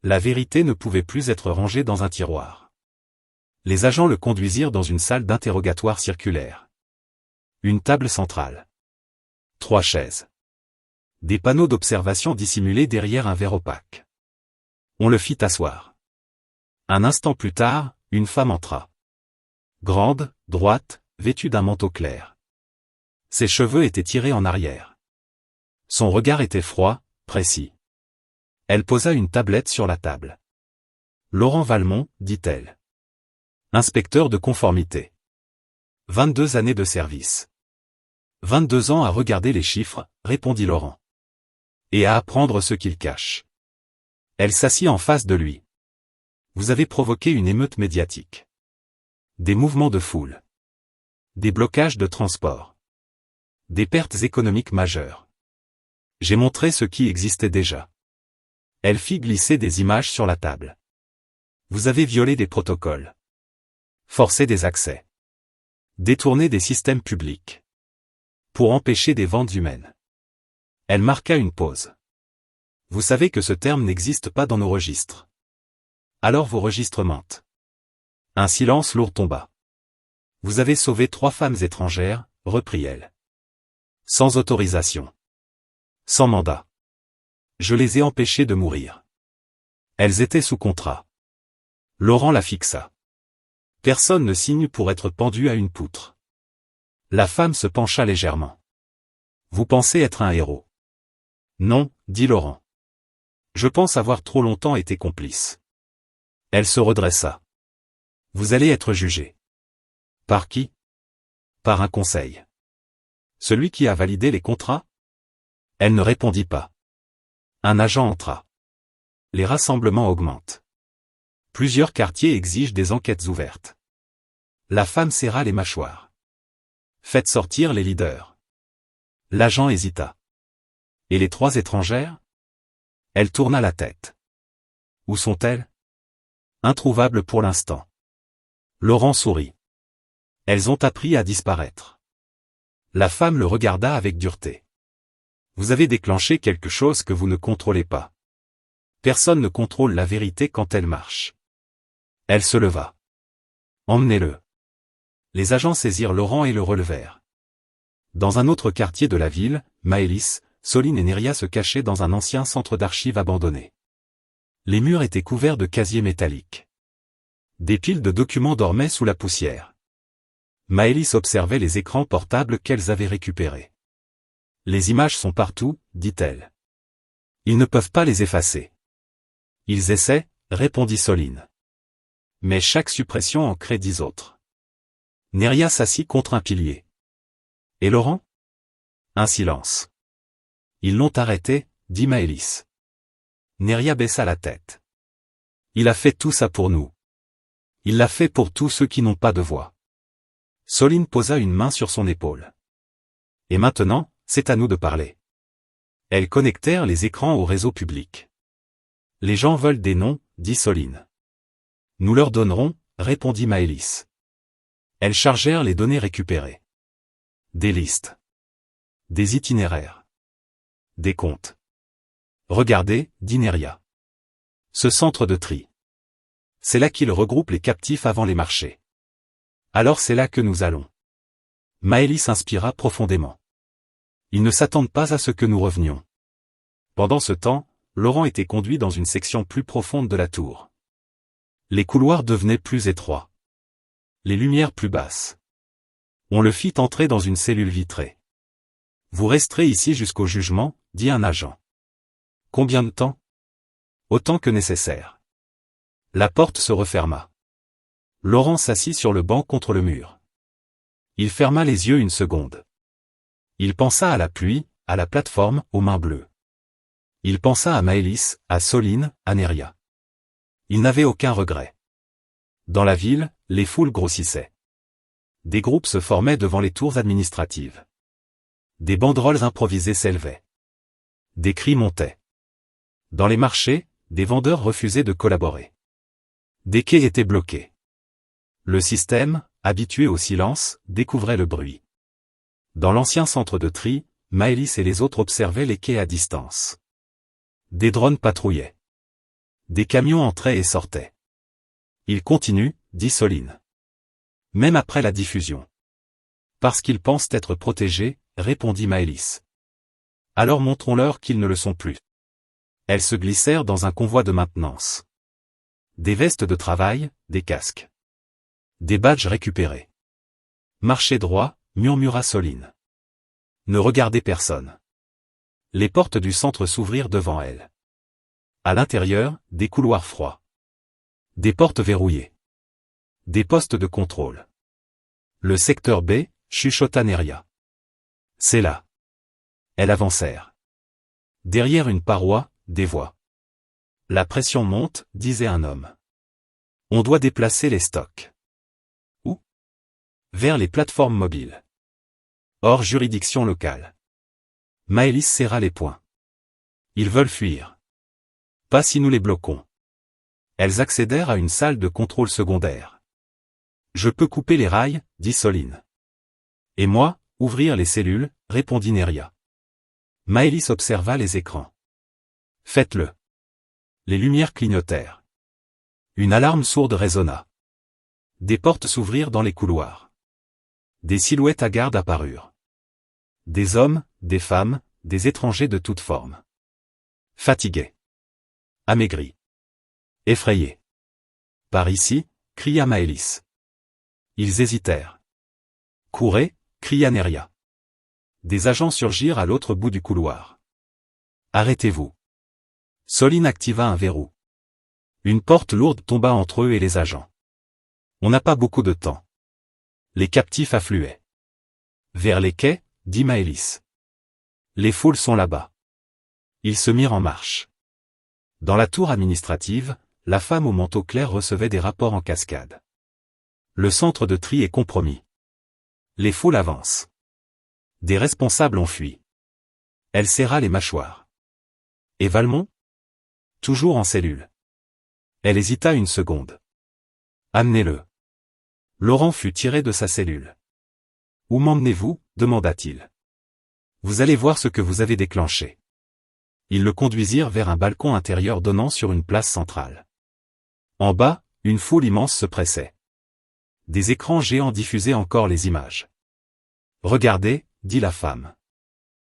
La vérité ne pouvait plus être rangée dans un tiroir. Les agents le conduisirent dans une salle d'interrogatoire circulaire. Une table centrale. 3 chaises. Des panneaux d'observation dissimulés derrière un verre opaque. On le fit asseoir. Un instant plus tard, une femme entra. Grande, droite, vêtue d'un manteau clair. Ses cheveux étaient tirés en arrière. Son regard était froid, précis. Elle posa une tablette sur la table. Laurent Valmont, dit-elle. Inspecteur de conformité. 22 années de service. 22 ans à regarder les chiffres, répondit Laurent. Et à apprendre ce qu'ils cachent. Elle s'assit en face de lui. Vous avez provoqué une émeute médiatique. Des mouvements de foule. Des blocages de transport. Des pertes économiques majeures. J'ai montré ce qui existait déjà. Elle fit glisser des images sur la table. Vous avez violé des protocoles. Forcer des accès. Détourner des systèmes publics. Pour empêcher des ventes humaines. Elle marqua une pause. Vous savez que ce terme n'existe pas dans nos registres. Alors vos registres mentent. Un silence lourd tomba. Vous avez sauvé 3 femmes étrangères, reprit-elle. Sans autorisation. Sans mandat. Je les ai empêchées de mourir. Elles étaient sous contrat. Laurent la fixa. Personne ne signe pour être pendu à une poutre. La femme se pencha légèrement. Vous pensez être un héros? Non, dit Laurent. Je pense avoir trop longtemps été complice. Elle se redressa. Vous allez être jugé. Par qui? Par un conseil. Celui qui a validé les contrats? Elle ne répondit pas. Un agent entra. Les rassemblements augmentent. Plusieurs quartiers exigent des enquêtes ouvertes. La femme serra les mâchoires. Faites sortir les leaders. L'agent hésita. Et les 3 étrangères? Elle tourna la tête. Où sont-elles? Introuvables pour l'instant. Laurent sourit. Elles ont appris à disparaître. La femme le regarda avec dureté. Vous avez déclenché quelque chose que vous ne contrôlez pas. Personne ne contrôle la vérité quand elle marche. Elle se leva. Emmenez-le. Les agents saisirent Laurent et le relevèrent. Dans un autre quartier de la ville, Maëlys, Soline et Neria se cachaient dans un ancien centre d'archives abandonné. Les murs étaient couverts de casiers métalliques. Des piles de documents dormaient sous la poussière. Maëlys observait les écrans portables qu'elles avaient récupérés. Les images sont partout, dit-elle. Ils ne peuvent pas les effacer. Ils essaient, répondit Soline. Mais chaque suppression en crée 10 autres. Neria s'assit contre un pilier. Et Laurent? Un silence. Ils l'ont arrêté, dit Maëlys. Neria baissa la tête. Il a fait tout ça pour nous. Il l'a fait pour tous ceux qui n'ont pas de voix. Soline posa une main sur son épaule. Et maintenant, c'est à nous de parler. Elles connectèrent les écrans au réseau public. Les gens veulent des noms, dit Soline. Nous leur donnerons, répondit Maëlys. Elles chargèrent les données récupérées. Des listes. Des itinéraires. Des comptes. Regardez, dit Neria. Ce centre de tri. C'est là qu'ils regroupent les captifs avant les marchés. Alors c'est là que nous allons. Maëlys inspira profondément. Ils ne s'attendent pas à ce que nous revenions. Pendant ce temps, Laurent était conduit dans une section plus profonde de la tour. Les couloirs devenaient plus étroits. Les lumières plus basses. On le fit entrer dans une cellule vitrée. Vous resterez ici jusqu'au jugement, dit un agent. Combien de temps? Autant que nécessaire. La porte se referma. Laurent s'assit sur le banc contre le mur. Il ferma les yeux une seconde. Il pensa à la pluie, à la plateforme, aux mains bleues. Il pensa à Maëlys, à Soline, à Neria. Il n'avait aucun regret. Dans la ville, les foules grossissaient. Des groupes se formaient devant les tours administratives. Des banderoles improvisées s'élevaient. Des cris montaient. Dans les marchés, des vendeurs refusaient de collaborer. Des quais étaient bloqués. Le système, habitué au silence, découvrait le bruit. Dans l'ancien centre de tri, Maëlys et les autres observaient les quais à distance. Des drones patrouillaient. Des camions entraient et sortaient. Ils continuent, dit Soline. Même après la diffusion. Parce qu'ils pensent être protégés, répondit Maëlys. Alors montrons-leur qu'ils ne le sont plus. Elles se glissèrent dans un convoi de maintenance. Des vestes de travail, des casques. Des badges récupérés. Marchez droit, murmura Soline. Ne regardez personne. Les portes du centre s'ouvrirent devant elles. À l'intérieur, des couloirs froids. Des portes verrouillées. Des postes de contrôle. Le secteur B, chuchota Neria. C'est là. Elles avancèrent. Derrière une paroi, des voix. La pression monte, disait un homme. On doit déplacer les stocks. Où? Vers les plateformes mobiles. Hors juridiction locale. Maëlys serra les poings. Ils veulent fuir. Pas si nous les bloquons. Elles accédèrent à une salle de contrôle secondaire. Je peux couper les rails, dit Soline. Et moi, ouvrir les cellules, répondit Neria. Maëlys observa les écrans. Faites-le. Les lumières clignotèrent. Une alarme sourde résonna. Des portes s'ouvrirent dans les couloirs. Des silhouettes hagardes apparurent. Des hommes, des femmes, des étrangers de toutes formes. Fatigués. Amaigris. Effrayés. Par ici, cria Maëlys. Ils hésitèrent. Courez, cria Neria. Des agents surgirent à l'autre bout du couloir. Arrêtez-vous. Soline activa un verrou. Une porte lourde tomba entre eux et les agents. On n'a pas beaucoup de temps. Les captifs affluaient. Vers les quais, dit Maëlys. Les foules sont là-bas. Ils se mirent en marche. Dans la tour administrative, la femme au manteau clair recevait des rapports en cascade. Le centre de tri est compromis. Les foules avancent. Des responsables ont fui. Elle serra les mâchoires. Et Valmont? Toujours en cellule. Elle hésita une seconde. Amenez-le. Laurent fut tiré de sa cellule. Où m'emmenez-vous? Demanda-t-il. Vous allez voir ce que vous avez déclenché. Ils le conduisirent vers un balcon intérieur donnant sur une place centrale. En bas, une foule immense se pressait. Des écrans géants diffusaient encore les images. Regardez, dit la femme.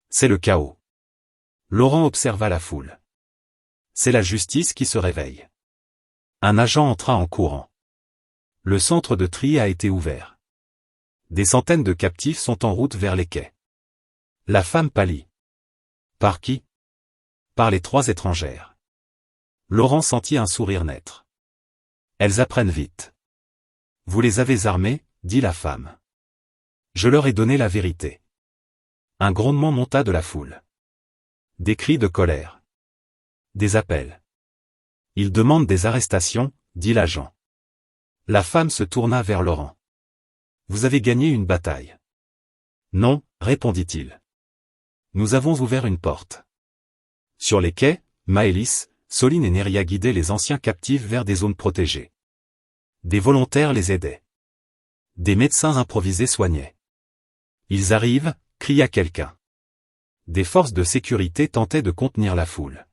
C'est le chaos. Laurent observa la foule. C'est la justice qui se réveille. Un agent entra en courant. Le centre de tri a été ouvert. Des centaines de captifs sont en route vers les quais. La femme pâlit. Par qui? Par les 3 étrangères. Laurent sentit un sourire naître. Elles apprennent vite. Vous les avez armées, dit la femme. Je leur ai donné la vérité. Un grondement monta de la foule. Des cris de colère. Des appels. Ils demandent des arrestations, dit l'agent. La femme se tourna vers Laurent. Vous avez gagné une bataille. Non, répondit-il. Nous avons ouvert une porte. Sur les quais, Maëlys, Soline et Neria guidaient les anciens captifs vers des zones protégées. Des volontaires les aidaient. Des médecins improvisés soignaient. Ils arrivent, cria quelqu'un. Des forces de sécurité tentaient de contenir la foule.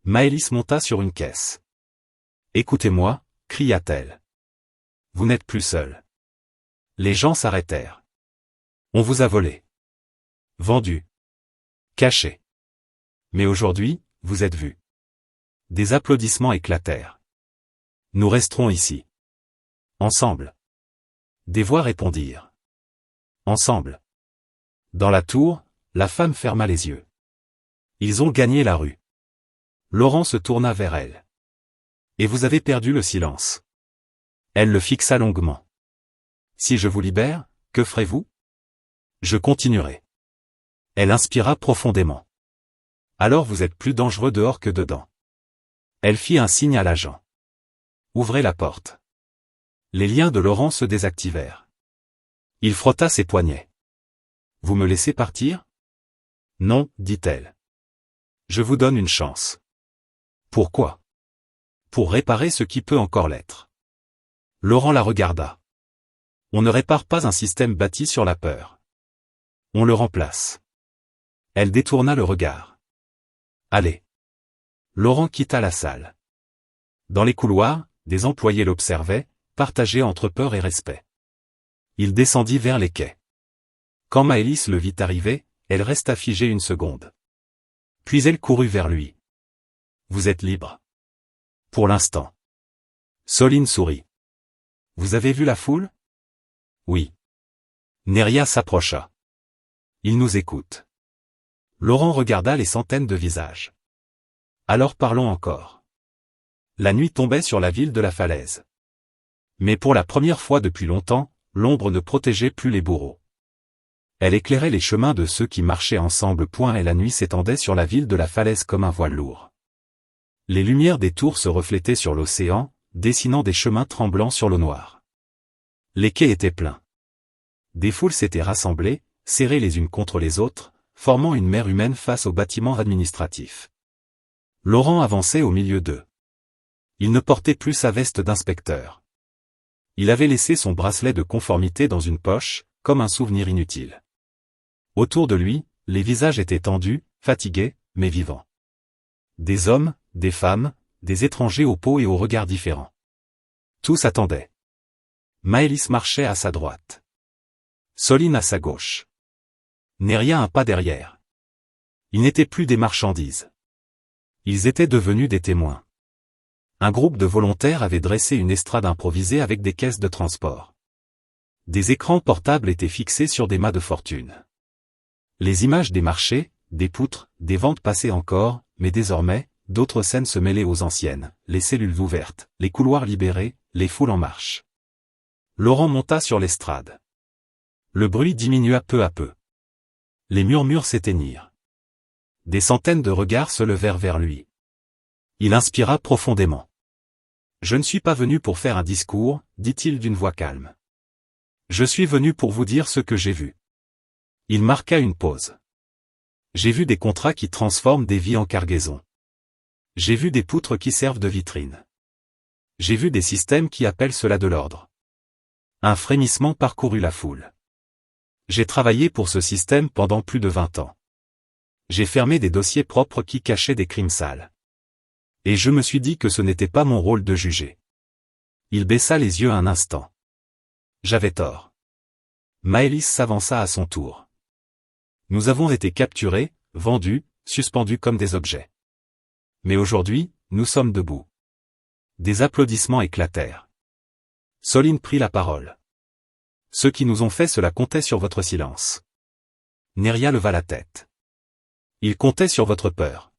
Maëlys monta sur une caisse. Écoutez-moi, cria-t-elle. Vous n'êtes plus seul. Les gens s'arrêtèrent. On vous a volé. Vendu. Caché. Mais aujourd'hui, vous êtes vus. Des applaudissements éclatèrent. Nous resterons ici. Ensemble. Des voix répondirent. Ensemble. Dans la tour, la femme ferma les yeux. Ils ont gagné la rue. Laurent se tourna vers elle. Et vous avez perdu le silence. Elle le fixa longuement. Si je vous libère, que ferez-vous? Je continuerai. Elle inspira profondément. Alors vous êtes plus dangereux dehors que dedans. Elle fit un signe à l'agent. Ouvrez la porte. Les liens de Laurent se désactivèrent. Il frotta ses poignets. Vous me laissez partir? Non, dit-elle. Je vous donne une chance. Pourquoi? Pour réparer ce qui peut encore l'être. Laurent la regarda. On ne répare pas un système bâti sur la peur. On le remplace. Elle détourna le regard. Allez. Laurent quitta la salle. Dans les couloirs, des employés l'observaient, partagés entre peur et respect. Il descendit vers les quais. Quand Maëlys le vit arriver, elle resta figée une seconde. Puis elle courut vers lui. Vous êtes libre. Pour l'instant. Soline sourit. Vous avez vu la foule? Oui. Neria s'approcha. Il nous écoute. Laurent regarda les centaines de visages. Alors parlons encore. La nuit tombait sur la ville de la falaise. Mais pour la première fois depuis longtemps, l'ombre ne protégeait plus les bourreaux. Elle éclairait les chemins de ceux qui marchaient ensemble. Et la nuit s'étendait sur la ville de la falaise comme un voile lourd. Les lumières des tours se reflétaient sur l'océan, dessinant des chemins tremblants sur l'eau noire. Les quais étaient pleins. Des foules s'étaient rassemblées, serrées les unes contre les autres, formant une mer humaine face aux bâtiments administratifs. Laurent avançait au milieu d'eux. Il ne portait plus sa veste d'inspecteur. Il avait laissé son bracelet de conformité dans une poche, comme un souvenir inutile. Autour de lui, les visages étaient tendus, fatigués, mais vivants. Des hommes, des femmes, des étrangers aux peaux et aux regards différents. Tous attendaient. Maëlys marchait à sa droite. Soline à sa gauche. Neria un pas derrière. Ils n'étaient plus des marchandises. Ils étaient devenus des témoins. Un groupe de volontaires avait dressé une estrade improvisée avec des caisses de transport. Des écrans portables étaient fixés sur des mâts de fortune. Les images des marchés, des poutres, des ventes passaient encore, mais désormais, d'autres scènes se mêlaient aux anciennes, les cellules ouvertes, les couloirs libérés, les foules en marche. Laurent monta sur l'estrade. Le bruit diminua peu à peu. Les murmures s'éteignirent. Des centaines de regards se levèrent vers lui. Il inspira profondément. « Je ne suis pas venu pour faire un discours, dit-il d'une voix calme. Je suis venu pour vous dire ce que j'ai vu. » Il marqua une pause. J'ai vu des contrats qui transforment des vies en cargaisons. J'ai vu des poutres qui servent de vitrine. J'ai vu des systèmes qui appellent cela de l'ordre. Un frémissement parcourut la foule. J'ai travaillé pour ce système pendant plus de 20 ans. J'ai fermé des dossiers propres qui cachaient des crimes sales. Et je me suis dit que ce n'était pas mon rôle de juger. Il baissa les yeux un instant. J'avais tort. Maëlys s'avança à son tour. Nous avons été capturés, vendus, suspendus comme des objets. Mais aujourd'hui, nous sommes debout. Des applaudissements éclatèrent. Soline prit la parole. Ceux qui nous ont fait cela comptaient sur votre silence. Neria leva la tête. Ils comptaient sur votre peur.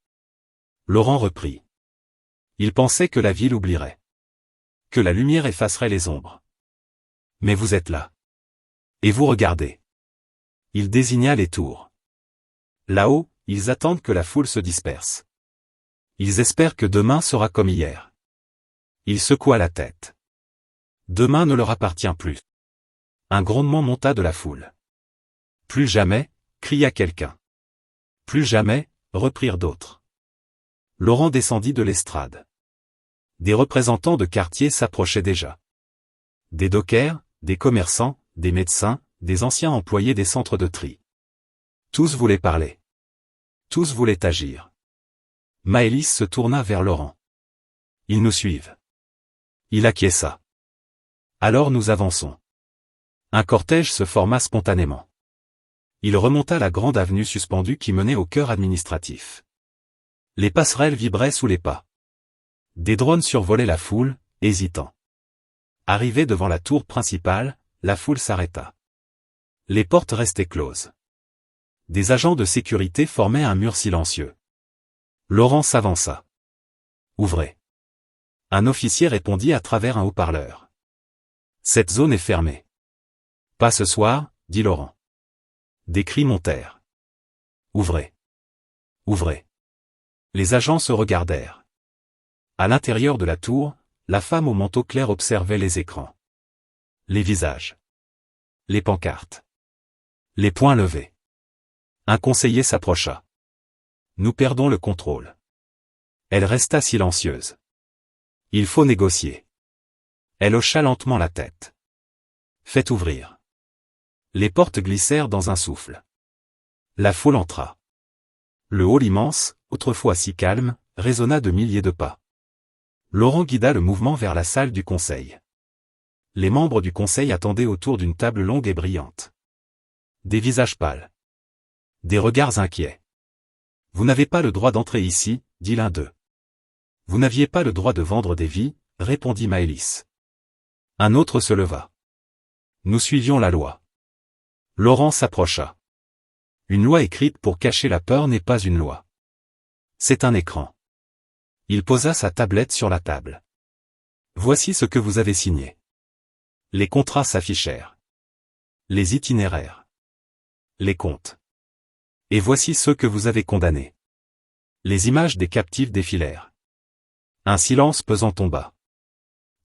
Laurent reprit. Ils pensaient que la ville oublierait. Que la lumière effacerait les ombres. Mais vous êtes là. Et vous regardez. Il désigna les tours. Là-haut, ils attendent que la foule se disperse. Ils espèrent que demain sera comme hier. Il secoua la tête. Demain ne leur appartient plus. Un grondement monta de la foule. Plus jamais, cria quelqu'un. Plus jamais, reprirent d'autres. Laurent descendit de l'estrade. Des représentants de quartier s'approchaient déjà. Des dockers, des commerçants, des médecins, des anciens employés des centres de tri. Tous voulaient parler. Tous voulaient agir. Maëlys se tourna vers Laurent. Ils nous suivent. Il acquiesça. Alors nous avançons. Un cortège se forma spontanément. Il remonta la grande avenue suspendue qui menait au cœur administratif. Les passerelles vibraient sous les pas. Des drones survolaient la foule, hésitant. Arrivé devant la tour principale, la foule s'arrêta. Les portes restaient closes. Des agents de sécurité formaient un mur silencieux. Laurent s'avança. Ouvrez. Un officier répondit à travers un haut-parleur. Cette zone est fermée. Pas ce soir, dit Laurent. Des cris montèrent. Ouvrez. Ouvrez. Les agents se regardèrent. À l'intérieur de la tour, la femme au manteau clair observait les écrans. Les visages. Les pancartes. Les poings levés. Un conseiller s'approcha. Nous perdons le contrôle. Elle resta silencieuse. Il faut négocier. Elle hocha lentement la tête. Faites ouvrir. Les portes glissèrent dans un souffle. La foule entra. Le hall immense, autrefois si calme, résonna de milliers de pas. Laurent guida le mouvement vers la salle du conseil. Les membres du conseil attendaient autour d'une table longue et brillante. Des visages pâles. Des regards inquiets. Vous n'avez pas le droit d'entrer ici, dit l'un d'eux. Vous n'aviez pas le droit de vendre des vies, répondit Maëlys. Un autre se leva. Nous suivions la loi. Laurent s'approcha. Une loi écrite pour cacher la peur n'est pas une loi. C'est un écran. Il posa sa tablette sur la table. Voici ce que vous avez signé. Les contrats s'affichèrent. Les itinéraires. Les comptes. Et voici ceux que vous avez condamnés. Les images des captifs défilèrent. Un silence pesant tomba.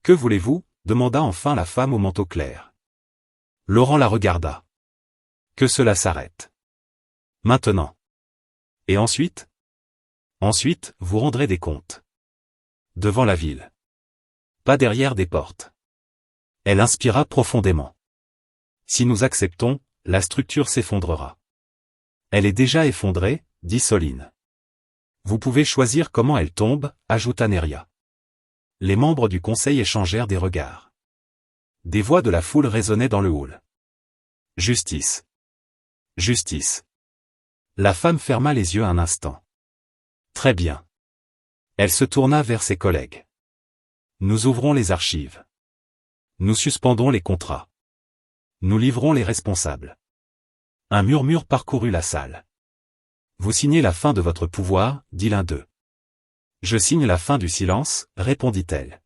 Que voulez-vous ? Demanda enfin la femme au manteau clair. Laurent la regarda. Que cela s'arrête. Maintenant. Et ensuite ? Ensuite, vous rendrez des comptes. Devant la ville. Pas derrière des portes. Elle inspira profondément. Si nous acceptons, la structure s'effondrera. Elle est déjà effondrée, dit Soline. Vous pouvez choisir comment elle tombe, ajouta Neria. Les membres du conseil échangèrent des regards. Des voix de la foule résonnaient dans le hall. Justice. Justice. La femme ferma les yeux un instant. Très bien. Elle se tourna vers ses collègues. Nous ouvrons les archives. Nous suspendons les contrats. Nous livrons les responsables. Un murmure parcourut la salle. Vous signez la fin de votre pouvoir, dit l'un d'eux. Je signe la fin du silence, répondit-elle.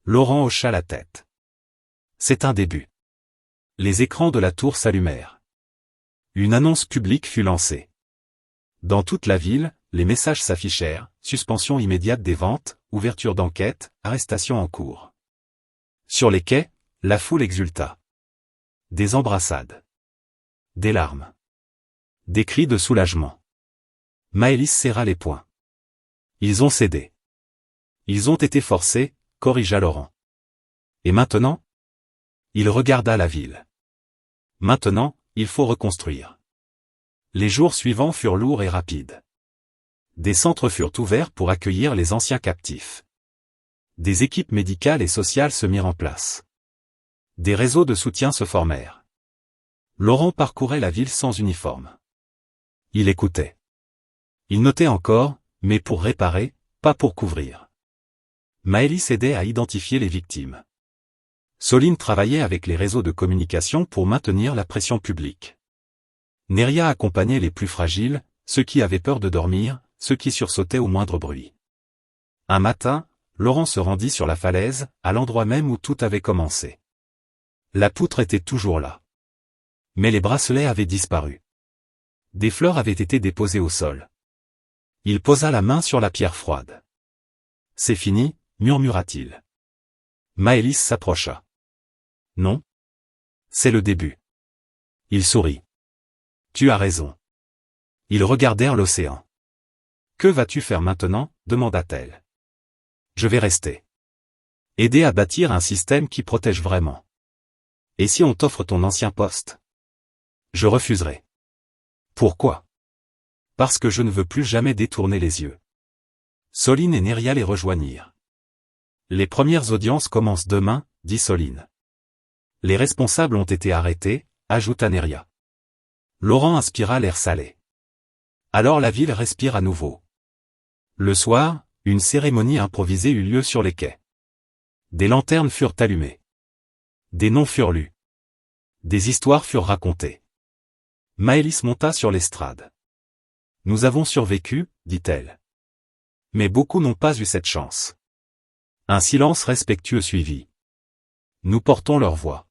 Laurent hocha la tête. C'est un début. Les écrans de la tour s'allumèrent. Une annonce publique fut lancée. Dans toute la ville, les messages s'affichèrent, suspension immédiate des ventes, ouverture d'enquête, arrestation en cours. Sur les quais, la foule exulta. Des embrassades. Des larmes. Des cris de soulagement. Maëlys serra les poings. Ils ont cédé. Ils ont été forcés, corrigea Laurent. Et maintenant? Il regarda la ville. Maintenant, il faut reconstruire. Les jours suivants furent lourds et rapides. Des centres furent ouverts pour accueillir les anciens captifs. Des équipes médicales et sociales se mirent en place. Des réseaux de soutien se formèrent. Laurent parcourait la ville sans uniforme. Il écoutait. Il notait encore, mais pour réparer, pas pour couvrir. Maëlys aidait à identifier les victimes. Soline travaillait avec les réseaux de communication pour maintenir la pression publique. Neria accompagnait les plus fragiles, ceux qui avaient peur de dormir, ceux qui sursautaient au moindre bruit. Un matin, Laurent se rendit sur la falaise, à l'endroit même où tout avait commencé. La poutre était toujours là. Mais les bracelets avaient disparu. Des fleurs avaient été déposées au sol. Il posa la main sur la pierre froide. C'est fini, murmura-t-il. Maëlys s'approcha. Non. C'est le début. Il sourit. Tu as raison. Ils regardèrent l'océan. Que vas-tu faire maintenant, demanda-t-elle. Je vais rester. Aider à bâtir un système qui protège vraiment. Et si on t'offre ton ancien poste? Je refuserai. Pourquoi? Parce que je ne veux plus jamais détourner les yeux. Soline et Neria les rejoignirent. Les premières audiences commencent demain, dit Soline. Les responsables ont été arrêtés, ajouta Neria. Laurent inspira l'air salé. Alors la ville respire à nouveau. Le soir, une cérémonie improvisée eut lieu sur les quais. Des lanternes furent allumées. Des noms furent lus. Des histoires furent racontées. Maëlys monta sur l'estrade. Nous avons survécu, dit-elle. Mais beaucoup n'ont pas eu cette chance. Un silence respectueux suivit. Nous portons leur voix.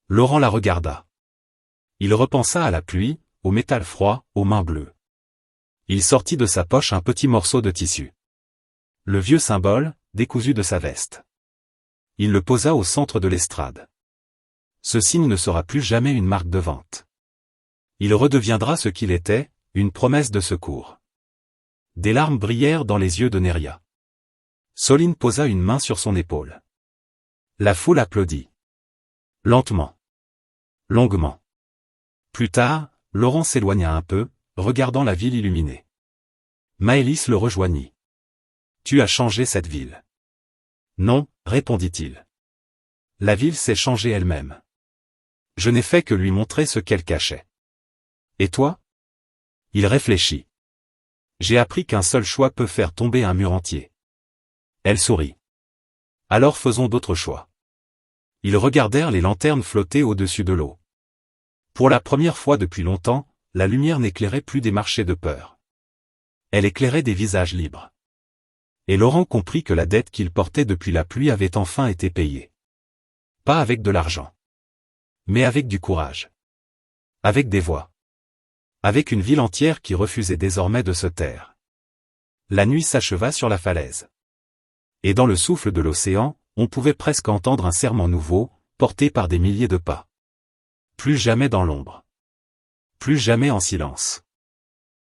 Laurent la regarda. Il repensa à la pluie, au métal froid, aux mains bleues. Il sortit de sa poche un petit morceau de tissu. Le vieux symbole, décousu de sa veste. Il le posa au centre de l'estrade. Ce signe ne sera plus jamais une marque de vente. Il redeviendra ce qu'il était, une promesse de secours. Des larmes brillèrent dans les yeux de Neria. Soline posa une main sur son épaule. La foule applaudit. Lentement. Longuement. Plus tard, Laurent s'éloigna un peu, regardant la ville illuminée. Maëlys le rejoignit. Tu as changé cette ville. Non, répondit-il. La ville s'est changée elle-même. Je n'ai fait que lui montrer ce qu'elle cachait. Et toi? Il réfléchit. J'ai appris qu'un seul choix peut faire tomber un mur entier. Elle sourit. Alors faisons d'autres choix. Ils regardèrent les lanternes flotter au-dessus de l'eau. Pour la première fois depuis longtemps, la lumière n'éclairait plus des marchés de peur. Elle éclairait des visages libres. Et Laurent comprit que la dette qu'il portait depuis la pluie avait enfin été payée. Pas avec de l'argent. Mais avec du courage. Avec des voix. Avec une ville entière qui refusait désormais de se taire. La nuit s'acheva sur la falaise. Et dans le souffle de l'océan, on pouvait presque entendre un serment nouveau, porté par des milliers de pas. Plus jamais dans l'ombre. Plus jamais en silence.